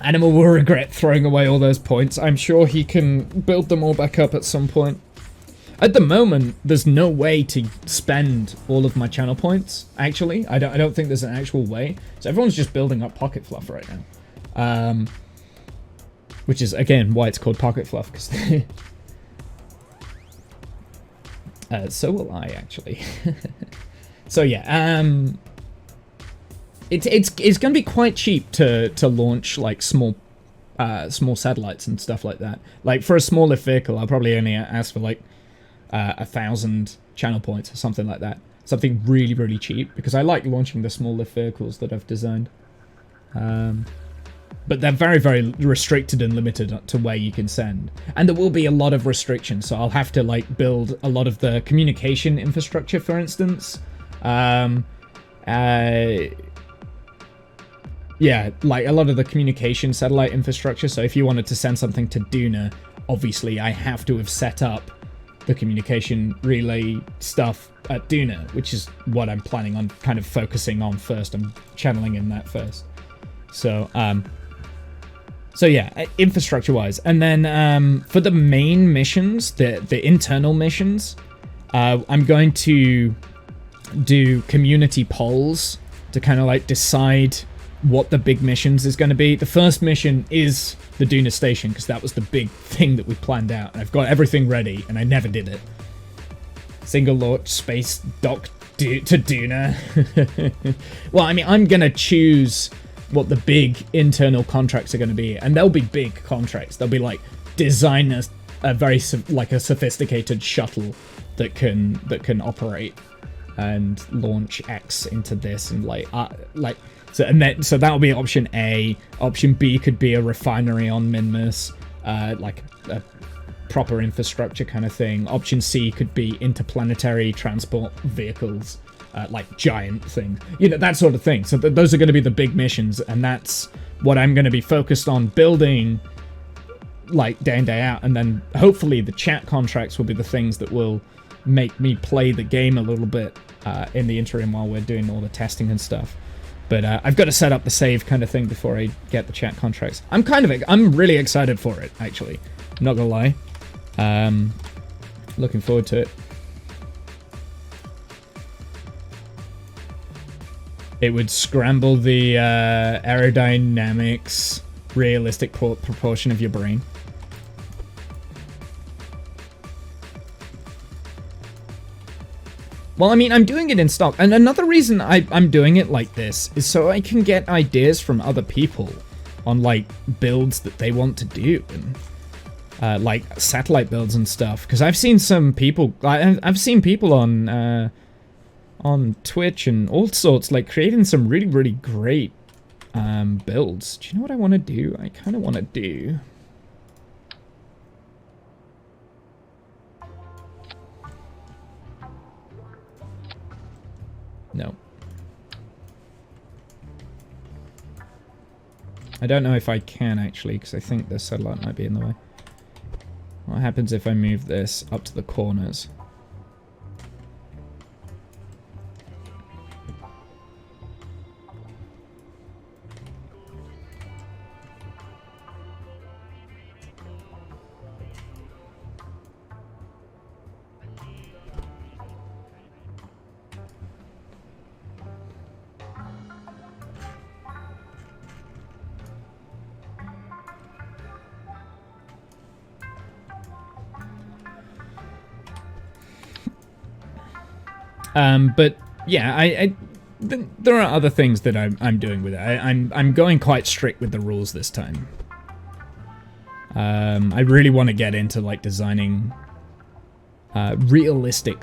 Animal will regret throwing away all those points. I'm sure he can build them all back up at some point. At the moment, there's no way to spend all of my channel points, actually. I don't think there's an actual way. So everyone's just building up Pocket Fluff right now. Which is, again, why it's called Pocket Fluff. Cause so will I, actually. So yeah, it's going to be quite cheap to launch, like, small satellites and stuff like that. Like, for a small lift vehicle, I'll probably only ask for, like, 1,000 channel points or something like that. Something really, really cheap, because I like launching the small lift vehicles that I've designed. But they're very, very restricted and limited to where you can send. And there will be a lot of restrictions, so I'll have to, like, build a lot of the communication infrastructure, for instance. Yeah, like, a lot of the communication satellite infrastructure. So if you wanted to send something to Duna, obviously I have to have set up the communication relay stuff at Duna, which is what I'm planning on kind of focusing on first. I'm channeling in that first. So yeah, infrastructure-wise. And then for the main missions, the internal missions, I'm going to do community polls to kind of, like, decide what the big missions is going to be. The first mission is the Duna station, because that was the big thing that we planned out. And I've got everything ready, and I never did it. Single launch space dock to Duna. Well, I mean, I'm going to choose what the big internal contracts are going to be, and they'll be big contracts. They'll be like, design a very, like, a sophisticated shuttle that can operate and launch X into this, and so that'll be option A. Option B could be a refinery on Minmus, like a proper infrastructure kind of thing. Option C could be interplanetary transport vehicles, like giant things, you know, that sort of thing. So those are going to be the big missions, and that's what I'm going to be focused on building, like, day in, day out. And then hopefully the chat contracts will be the things that will make me play the game a little bit in the interim while we're doing all the testing and stuff. But I've got to set up the save kind of thing before I get the chat contracts. I'm really excited for it, actually. I'm not gonna lie. Looking forward to it. It would scramble the aerodynamics realistic proportion of your brain. Well, I mean, I'm doing it in stock. And another reason I'm doing it like this is so I can get ideas from other people on, like, builds that they want to do. And, like, satellite builds and stuff. Because I've seen some people... I've seen people on Twitch and all sorts, like, creating some really, really great builds. Do you know what I want to do? I kind of want to do... No. I don't know if I can, actually, because I think the satellite might be in the way. What happens if I move this up to the corners? But yeah, there are other things that I'm doing with it. I'm going quite strict with the rules this time. I really want to get into, like, designing realistic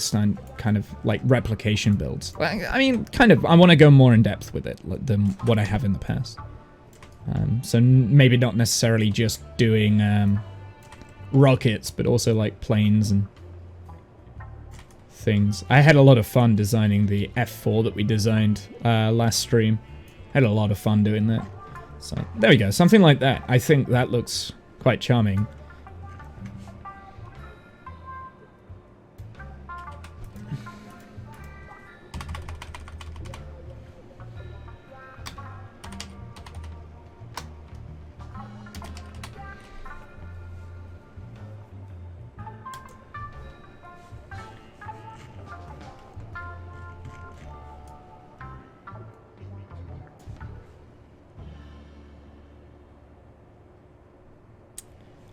kind of, like, replication builds. I mean, kind of, I want to go more in depth with it than what I have in the past. So maybe not necessarily just doing rockets, but also, like, planes and things. I had a lot of fun designing the F4 that we designed last stream. Had a lot of fun doing that. So there we go, something like that. I think that looks quite charming.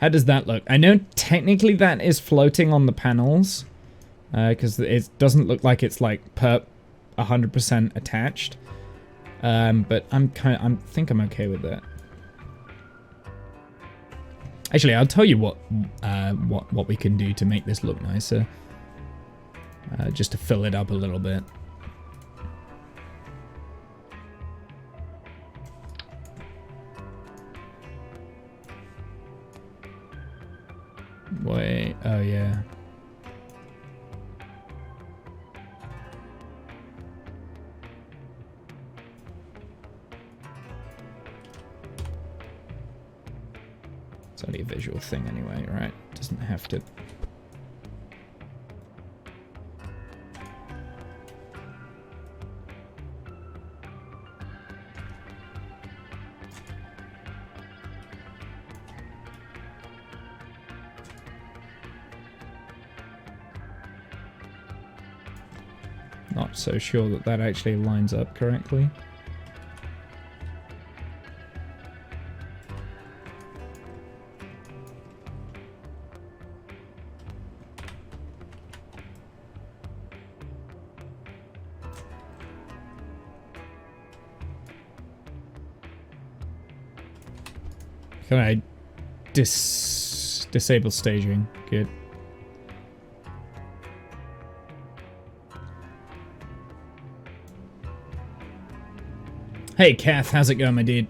How does that look? I know technically that is floating on the panels, because it doesn't look like it's like 100% attached. But I think I'm okay with that. Actually, I'll tell you what we can do to make this look nicer. Just to fill it up a little bit. Wait, oh yeah. It's only a visual thing anyway, right? Doesn't have to. Not so sure that that actually lines up correctly. Can I disable staging? Good. Hey, Kath, how's it going, my dude?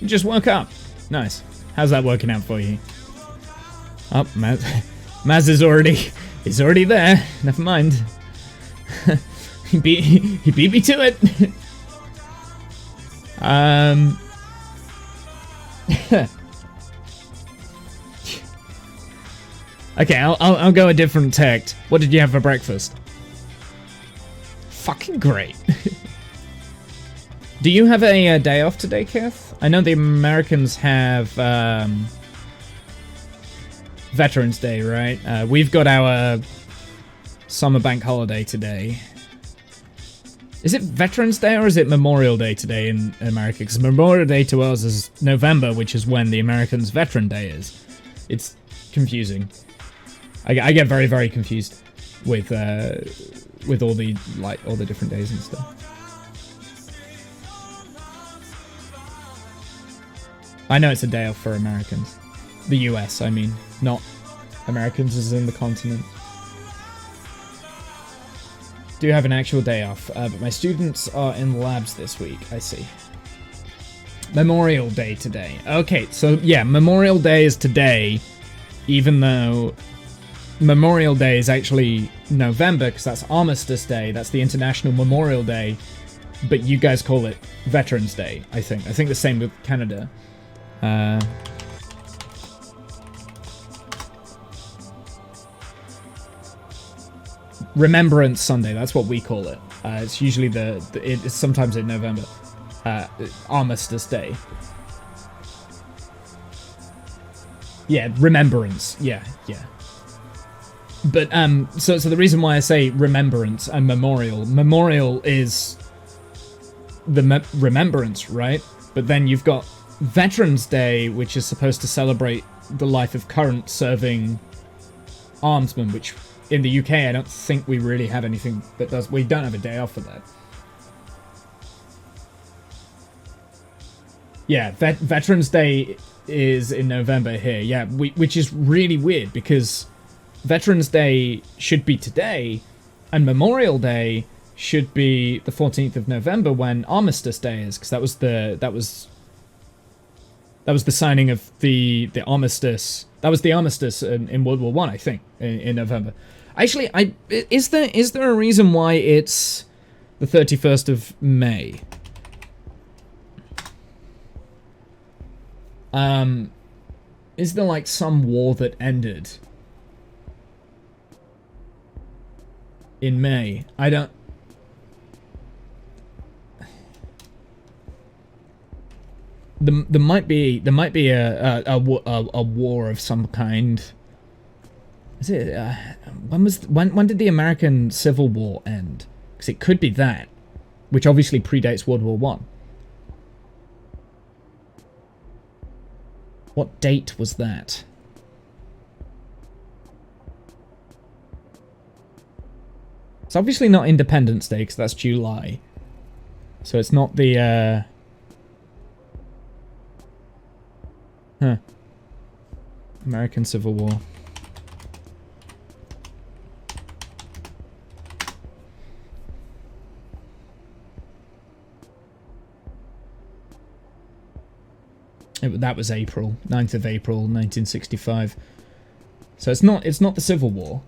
You just woke up. Nice. How's that working out for you? Oh, Maz is already there. Never mind. he beat me to it. Okay, I'll go a different tact. What did you have for breakfast? Fucking great. Do you have a day off today, Kath? I know the Americans have Veterans Day, right? We've got our summer bank holiday today. Is it Veterans Day or is it Memorial Day today in America? Because Memorial Day to us is November, which is when the Americans' Veteran Day is. It's confusing. I get very, very confused with all the different days and stuff. I know it's a day off for Americans. The US, I mean. Not Americans as in the continent. Do have an actual day off, but my students are in labs this week. I see. Memorial Day today. Okay, so yeah, Memorial Day is today, even though Memorial Day is actually November, because that's Armistice Day. That's the International Memorial Day. But you guys call it Veterans Day, I think. I think the same with Canada. Remembrance Sunday, that's what we call it. It's usually it's sometimes in November. Armistice Day. Yeah, remembrance. Yeah. But so the reason why I say remembrance and memorial is the remembrance, right? But then you've got Veterans Day, which is supposed to celebrate the life of current serving armsmen, which in the UK I don't think we really have anything that does. We don't have a day off for that. Yeah, Veterans Day is in November here. Yeah, which is really weird because Veterans Day should be today, and Memorial Day should be the 14th of November when Armistice Day is, because that was the signing of the armistice. That was the armistice in World War I think, in November. Actually, is there a reason why it's the 31st of May? Is there like some war that ended in May? I don't... There might be a war of some kind. Is it when did the American Civil War end? Because it could be that, which obviously predates World War One. What date was that? It's obviously not Independence Day because that's July, so it's not the American Civil War. That was April, 9th of April, 1965. So it's not the Civil War.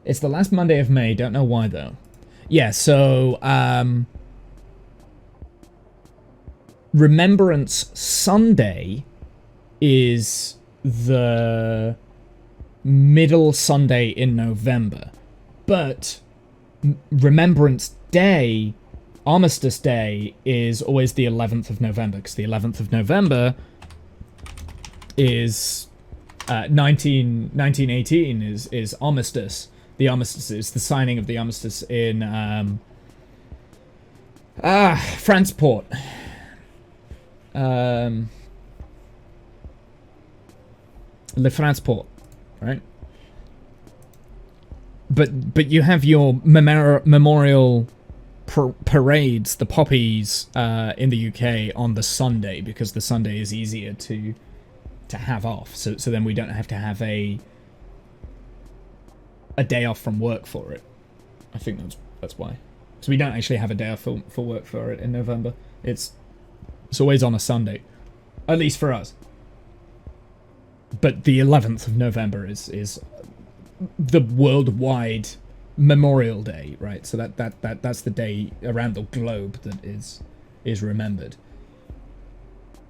It's the last Monday of May, don't know why though. Yeah, so Remembrance Sunday is the middle Sunday in November. But Remembrance Day, Armistice Day, is always the 11th of November, because the 11th of November is 1918 is Armistice. The Armistice is the signing of the Armistice in Franceport. Le Franceport, right? But you have your memorial parades, the poppies, in the UK on the Sunday, because the Sunday is easier to have off. So then we don't have to have a day off from work for it. I think that's why. So we don't actually have a day off for work for it in November. It's always on a Sunday, at least for us. But the 11th of November is the worldwide Memorial Day, right? So that's the day around the globe that is remembered,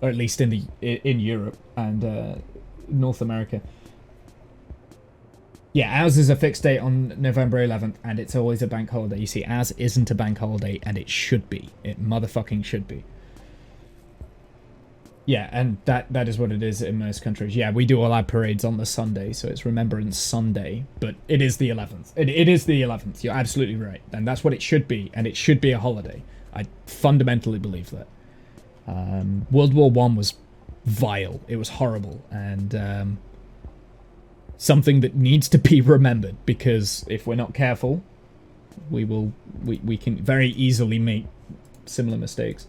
or at least in Europe and North America. Yeah, ours is a fixed date on November 11th, and it's always a bank holiday. You see, ours isn't a bank holiday, and it should be. It motherfucking should be. Yeah, and that is what it is in most countries. Yeah, we do all our parades on the Sunday, so it's Remembrance Sunday, but it is the 11th. It is the 11th. You're absolutely right, and that's what it should be, and it should be a holiday. I fundamentally believe that. World War I was vile. It was horrible, and something that needs to be remembered, because if we're not careful, we can very easily make similar mistakes.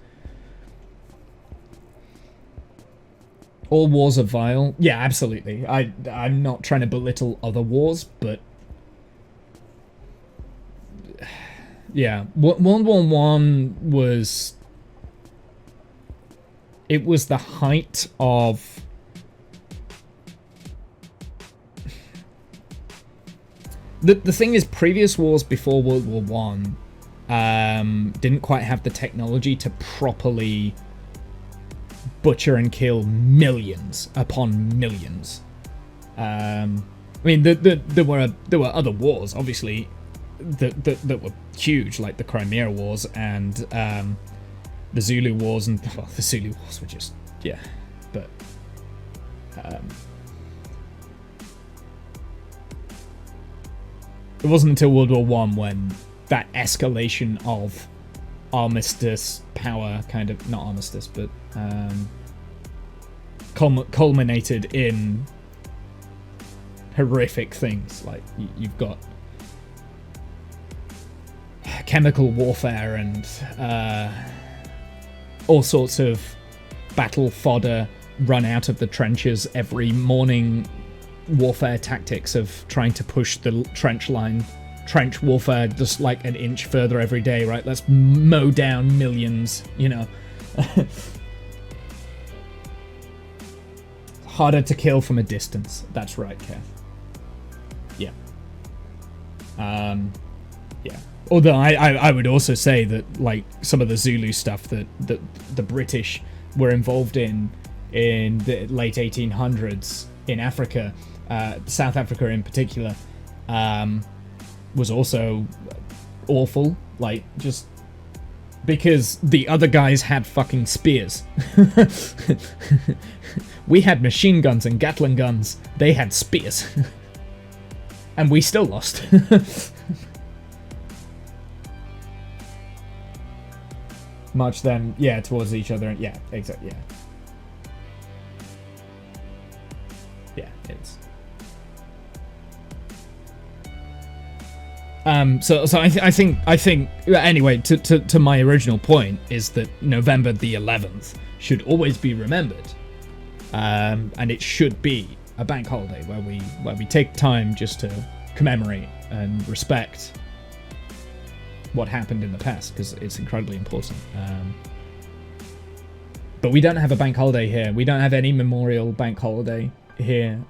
All wars are vile. Yeah, absolutely. I'm not trying to belittle other wars, but yeah, World War I was... It was the height of... The thing is, previous wars before World War I didn't quite have the technology to properly butcher and kill millions upon millions. I mean, there were other wars, obviously, that were huge, like the Crimea Wars and the Zulu Wars, and well, the Zulu Wars were just, yeah, but it wasn't until World War I when that escalation of armistice power kind of, not armistice, but culminated in horrific things. Like you've got chemical warfare and all sorts of battle fodder run out of the trenches every morning, warfare tactics of trying to push the trench warfare just like an inch further every day, right? Let's mow down millions, you know. Harder to kill from a distance. That's right, Kev. Yeah. Yeah. Although I would also say that like some of the Zulu stuff that the British were involved in the late 1800s in Africa, South Africa in particular, was also awful. Like, just because the other guys had fucking spears. We had machine guns and Gatling guns. They had spears. And we still lost. March them, yeah, towards each other. Yeah, exactly, yeah. Yeah, it's... So I think anyway, to my original point is that November the 11th should always be remembered, and it should be a bank holiday where we take time just to commemorate and respect what happened in the past, because it's incredibly important. But we don't have a bank holiday here. We don't have any memorial bank holiday here.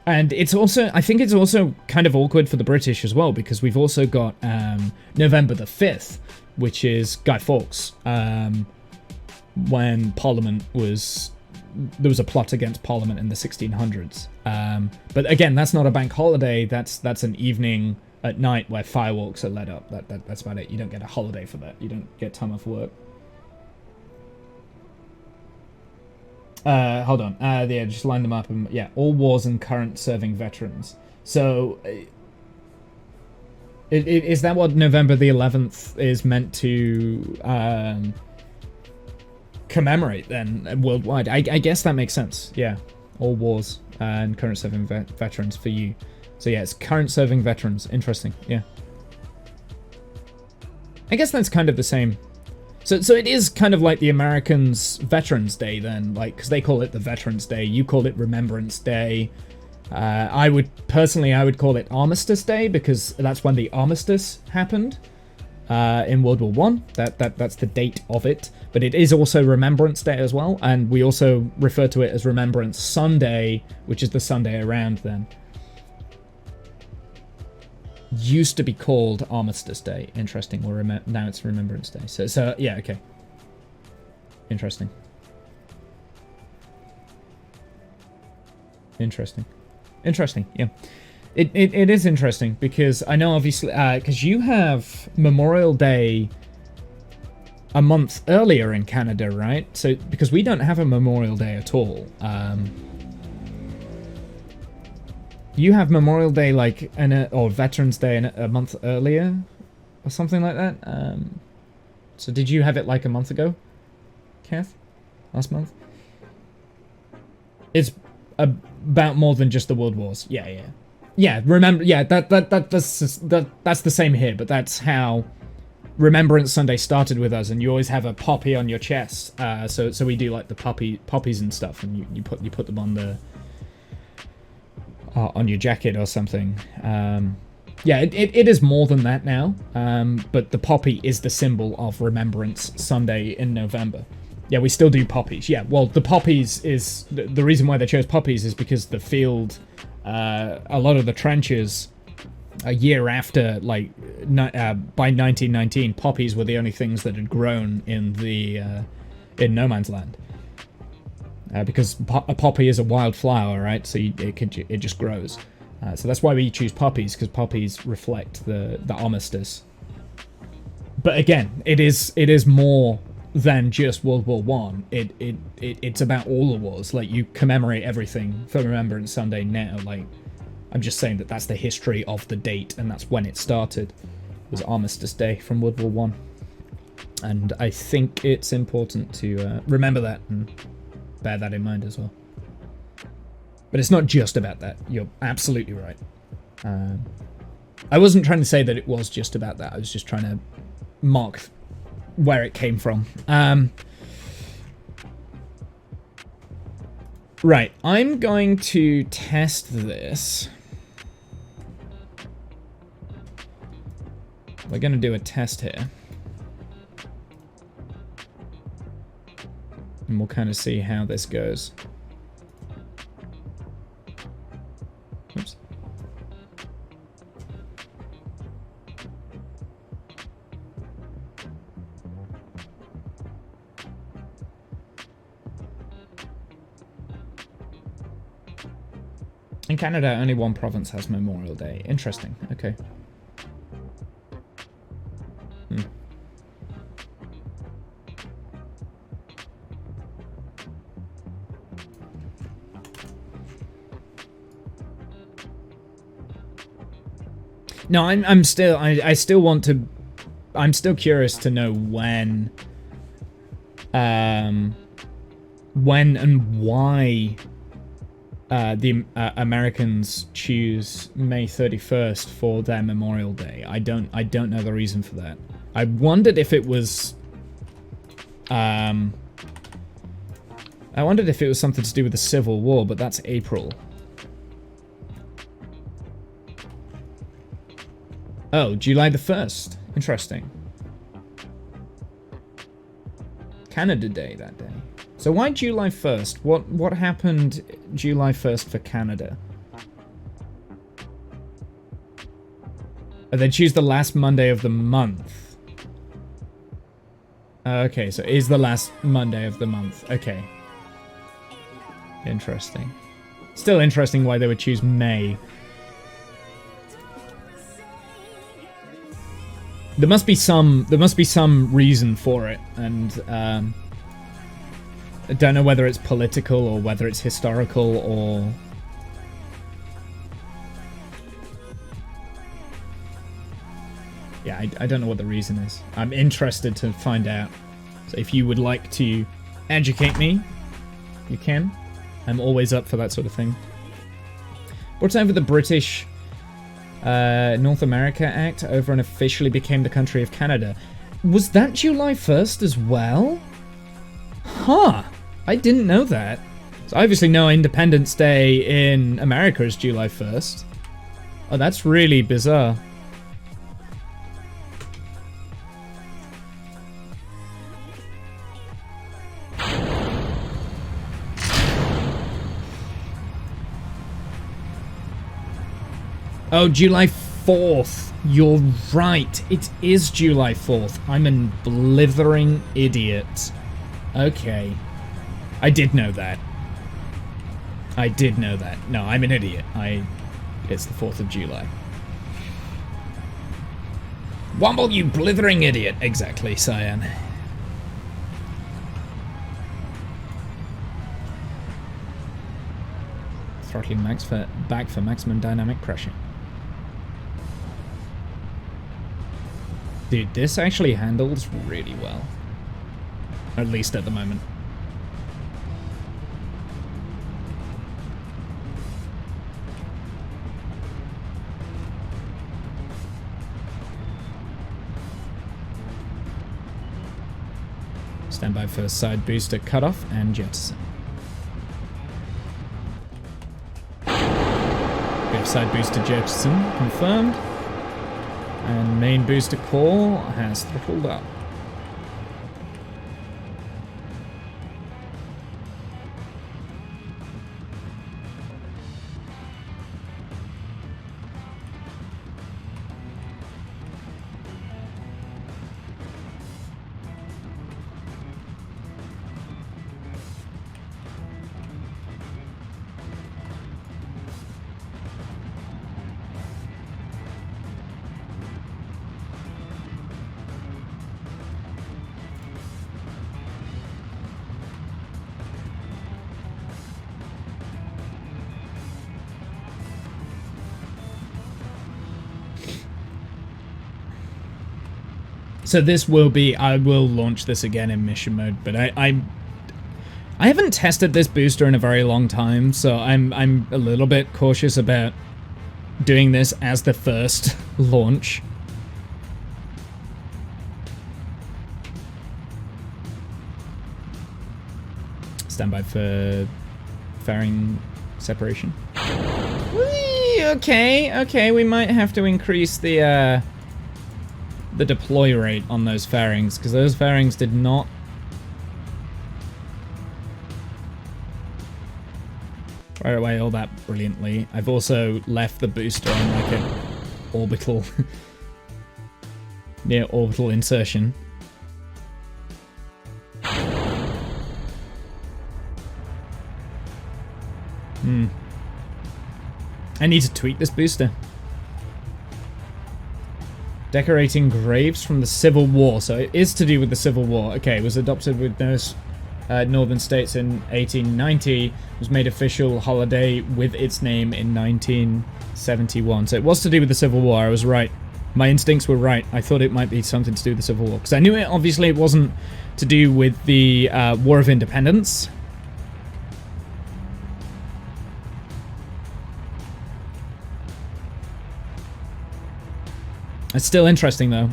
And it's also, I think it's also kind of awkward for the British as well, because we've also got November the 5th, which is Guy Fawkes, when Parliament was... There was a plot against Parliament in the 1600s. But again, that's not a bank holiday. That's an evening at night where fireworks are lit up. That's about it. You don't get a holiday for that. You don't get time off work. Hold on. Yeah, just line them up. And yeah, all wars and current serving veterans. So, is that what November the 11th is meant to commemorate then worldwide? I guess that makes sense. Yeah, all wars and current serving veterans for you. So yeah, it's current serving veterans. Interesting. Yeah, I guess that's kind of the same. So it is kind of like the Americans' Veterans Day then, like, because they call it the Veterans Day, you call it Remembrance Day. I would call it Armistice Day, because that's when the armistice happened in World War One. That's the date of it. But it is also Remembrance Day as well, and we also refer to it as Remembrance Sunday, which is the Sunday around then. Used to be called Armistice Day. Interesting. Well, now it's Remembrance Day. So yeah, okay. Interesting. Interesting. Yeah, it is interesting, because I know obviously because you have Memorial Day a month earlier in Canada, right? So because we don't have a Memorial Day at all. You have Memorial Day like or Veterans Day a month earlier, or something like that. So did you have it like a month ago, Kath? Last month? It's about more than just the World Wars. Yeah. Remember, yeah. That's the same here, but that's how Remembrance Sunday started with us. And you always have a poppy on your chest. So we do like the poppies and stuff, and you put them on the. On your jacket or something. Yeah, it is more than that now, but the poppy is the symbol of Remembrance Sunday in November. Yeah, we still do poppies. Yeah, well, the poppies is... The reason why they chose poppies is because the field, a lot of the trenches, a year after, like, by 1919, poppies were the only things that had grown in in no man's land. Because a poppy is a wild flower, right? So it just grows. So that's why we choose poppies, because poppies reflect the armistice. But again, it is more than just World War One. It's about all the wars. Like, you commemorate everything for Remembrance Sunday now. Like, I'm just saying that that's the history of the date, and that's when it started. It was Armistice Day from World War One, and I think it's important to remember that and bear that in mind as well. But it's not just about that. You're absolutely right. I wasn't trying to say that it was just about that. I was just trying to mark where it came from. Right, I'm going to test this. We're going to do a test here. And we'll kind of see how this goes. In Canada, only one province has Memorial Day. Interesting. Okay. Hmm. No, I'm still I still want to. I'm still curious to know when and why the Americans choose May 31st for their Memorial Day. I don't know the reason for that. I wondered if it was something to do with the Civil War, but that's April. Oh, July the 1st. Interesting. Canada Day that day. So why July 1st? What happened July 1st for Canada? Oh, they choose the last Monday of the month. Okay, so it is the last Monday of the month. Okay. Interesting. Still interesting why they would choose May. There must be some reason for it, and I don't know whether it's political or whether it's historical or yeah, I don't know what the reason is. I'm interested to find out. So if you would like to educate me, you can. I'm always up for that sort of thing. Brought over the British North America Act over and officially became the country of Canada. Was that July 1st as well? Huh. I didn't know that. So I obviously know Independence Day in America is July 1st. Oh, that's really bizarre. Oh, July 4th. You're right. It is July 4th. I'm a blithering idiot. Okay. I did know that. I did know that. No, I'm an idiot. It's the 4th of July. Womble, you blithering idiot. Exactly, Cyan. Throttling max back for maximum dynamic pressure. Dude, this actually handles really well. At least at the moment. Stand by for side booster cutoff and jettison. We have side booster jettison confirmed. And main booster core has throttled up. So this will be, I will launch this again in mission mode, but I haven't tested this booster in a very long time, so I'm a little bit cautious about doing this as the first launch. Stand by for fairing separation. Whee! Okay, we might have to increase the deploy rate on those fairings, because those fairings did not fire away all that brilliantly. I've also left the booster on like an orbital near orbital insertion. I need to tweak this booster. Decorating graves from the Civil War. So it is to do with the Civil War. Okay, it was adopted with those northern states in 1890. Was made official holiday with its name in 1971. So it was to do with the Civil War. I was right. My instincts were right. I thought it might be something to do with the Civil War. Because I knew it, obviously, it wasn't to do with the War of Independence. It's still interesting, though.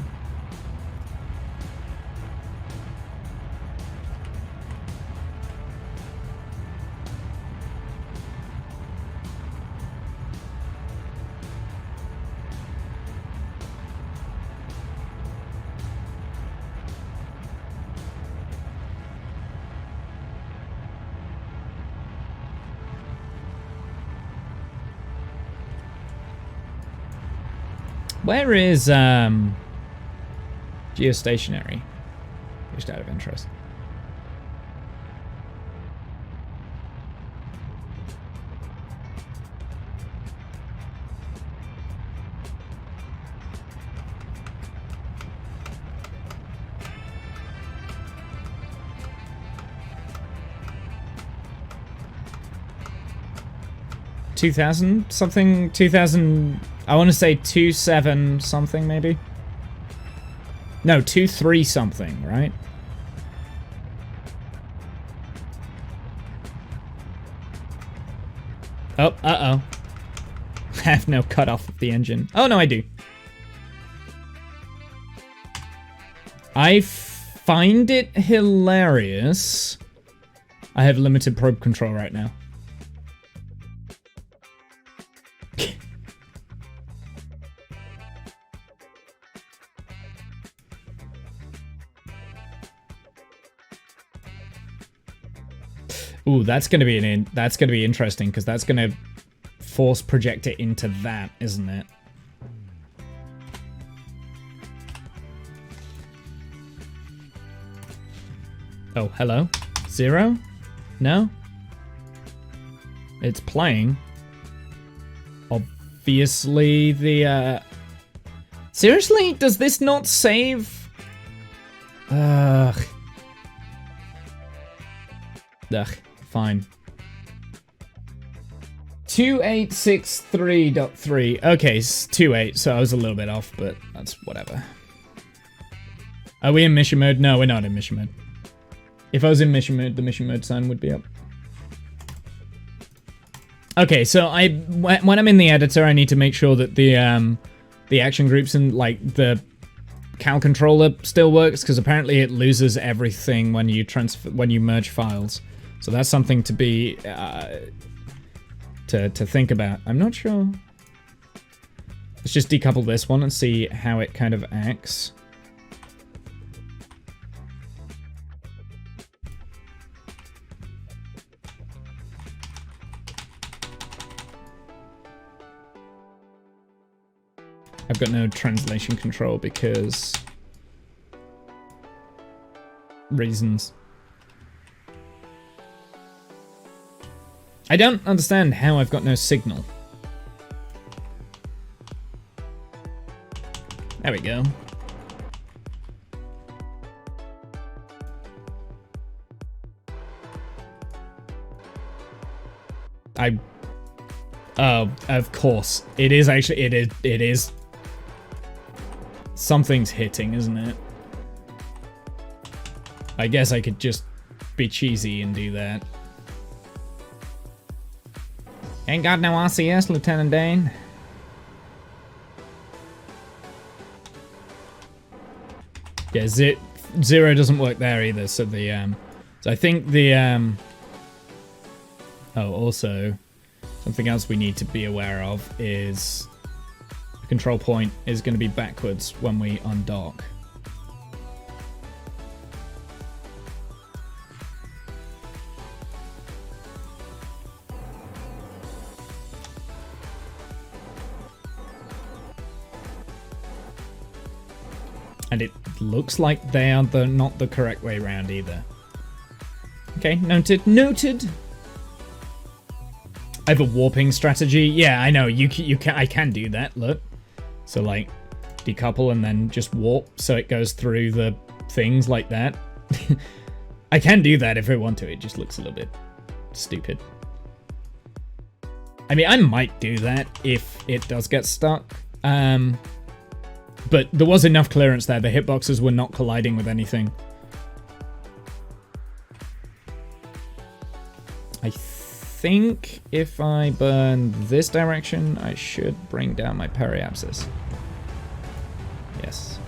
Where is geostationary? Just out of interest. Something 2000. I want to say 27 something maybe. No, 23 something, right? Oh, I have no cutoff of the engine. Oh no, I do. I find it hilarious. I have limited probe control right now. Ooh, that's gonna be interesting because that's gonna force project it into that, isn't it? Oh, hello? 0? No? It's playing. Obviously the seriously? Does this not save? Ugh. Fine. 2863.3. Okay, it's 28, so I was a little bit off, but that's whatever. Are we in mission mode? No, we're not in mission mode. If I was in mission mode, the mission mode sign would be up. Okay, so when I'm in the editor, I need to make sure that the action groups and like the cal controller still works, because apparently it loses everything when you merge files. So that's something to be to think about. I'm not sure. Let's just decouple this one and see how it kind of acts. I've got no translation control because reasons. I don't understand how I've got no signal. There we go. Oh, of course. It is actually, it is. Something's hitting, isn't it? I guess I could just be cheesy and do that. Ain't got no RCS, Lieutenant Dane. Yeah, 0 doesn't work there either, so the, so I think the, oh, also, something else we need to be aware of is the control point is going to be backwards when we undock. And it looks like they are not the correct way around either. Okay, noted. Noted. I have a warping strategy. Yeah, I know. You can. I can do that. Look. So like, decouple and then just warp so it goes through the things like that. I can do that if I want to. It just looks a little bit stupid. I mean, I might do that if it does get stuck. But there was enough clearance there. The hitboxes were not colliding with anything. I think if I burn this direction, I should bring down my periapsis. Yes.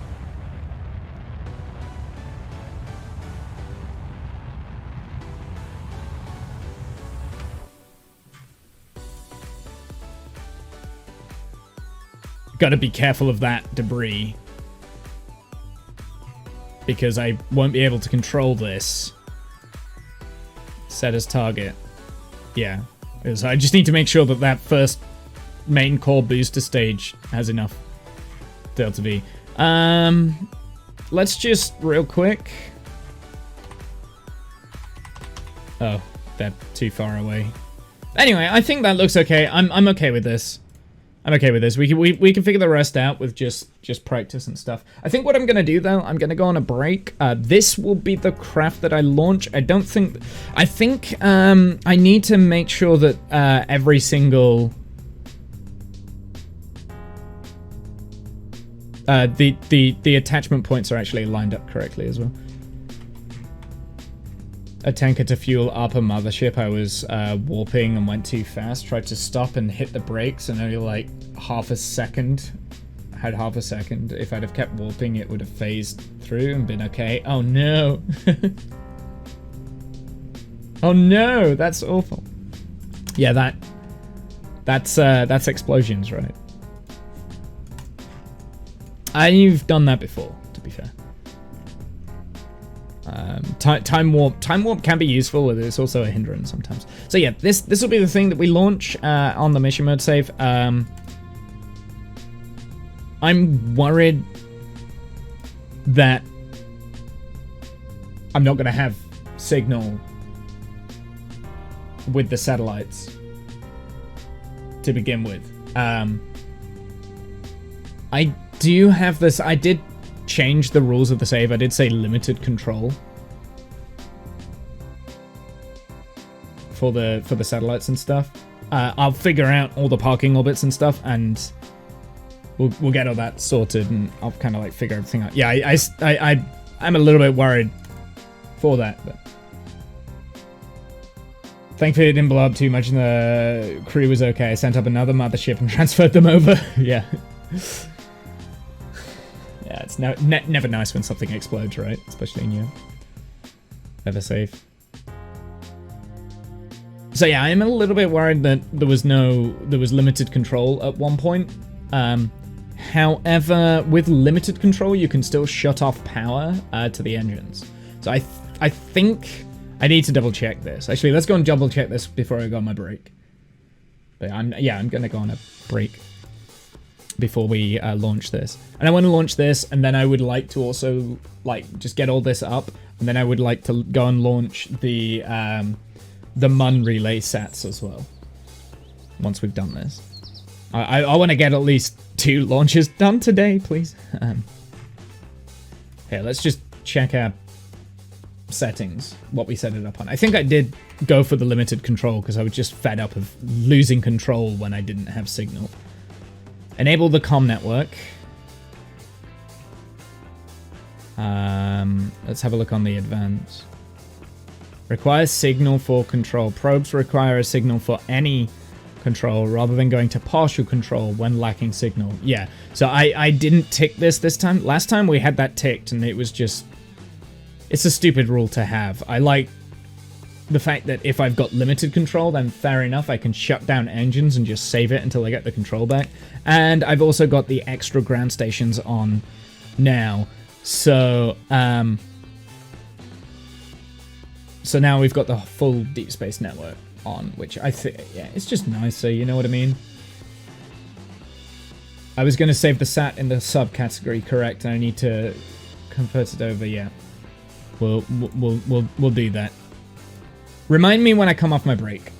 Gotta be careful of that debris, because I won't be able to control this. Set as target. Yeah, so I just need to make sure that that first main core booster stage has enough Delta V. Let's just real quick. Oh, they're too far away. Anyway, I think that looks okay. I'm okay with this. I'm okay with this. We can figure the rest out with just practice and stuff. I think what I'm gonna do though, I'm gonna go on a break. This will be the craft that I launch. I think I need to make sure that every single the attachment points are actually lined up correctly as well. A tanker to fuel up a mothership. I was warping and went too fast. Tried to stop and hit the brakes and only like half a second. Had half a second. If I'd have kept warping, it would have phased through and been okay. Oh no. Oh no, that's awful. Yeah, that's explosions, right? I've done that before, to be fair. Time warp can be useful, but it's also a hindrance sometimes. So yeah, this will be the thing that we launch on the mission mode save. I'm worried that I'm not going to have signal with the satellites to begin with. I do have this. I did change the rules of the save. I did say limited control for the satellites and stuff. I'll figure out all the parking orbits and stuff, and we'll get all that sorted, and I'll kind of like figure everything out. Yeah, I'm a little bit worried for that, but thankfully it didn't blow up too much, and the crew was okay. I sent up another mothership and transferred them over. Yeah. Yeah, it's never nice when something explodes, right? Especially in your ever safe. So yeah, I'm a little bit worried that there was limited control at one point. However, with limited control, you can still shut off power to the engines. So I think I need to double check this. Actually, let's go and double check this before I go on my break. But I'm gonna go on a break before we launch this. And I want to launch this, and then I would like to also like just get all this up, and then I would like to go and launch the MUN relay sats as well. Once we've done this, I want to get at least 2 launches done today, please. Here, let's just check our settings, what we set it up on. I think I did go for the limited control because I was just fed up of losing control when I didn't have signal. Enable the comm network. Let's have a look on the advanced. Requires signal for control. Probes require a signal for any control rather than going to partial control when lacking signal. Yeah, so I didn't tick this time. Last time we had that ticked and it was just... It's a stupid rule to have. I like the fact that if I've got limited control, then fair enough, I can shut down engines and just save it until I get the control back. And I've also got the extra ground stations on now. So, so now we've got the full deep space network on, which I think, yeah, it's just nicer, you know what I mean? I was going to save the sat in the subcategory, correct, and I need to convert it over, yeah. We'll do that. Remind me when I come off my break.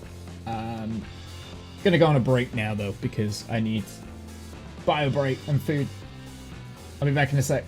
Gonna go on a break now though, because I need bio break and food. I'll be back in a sec.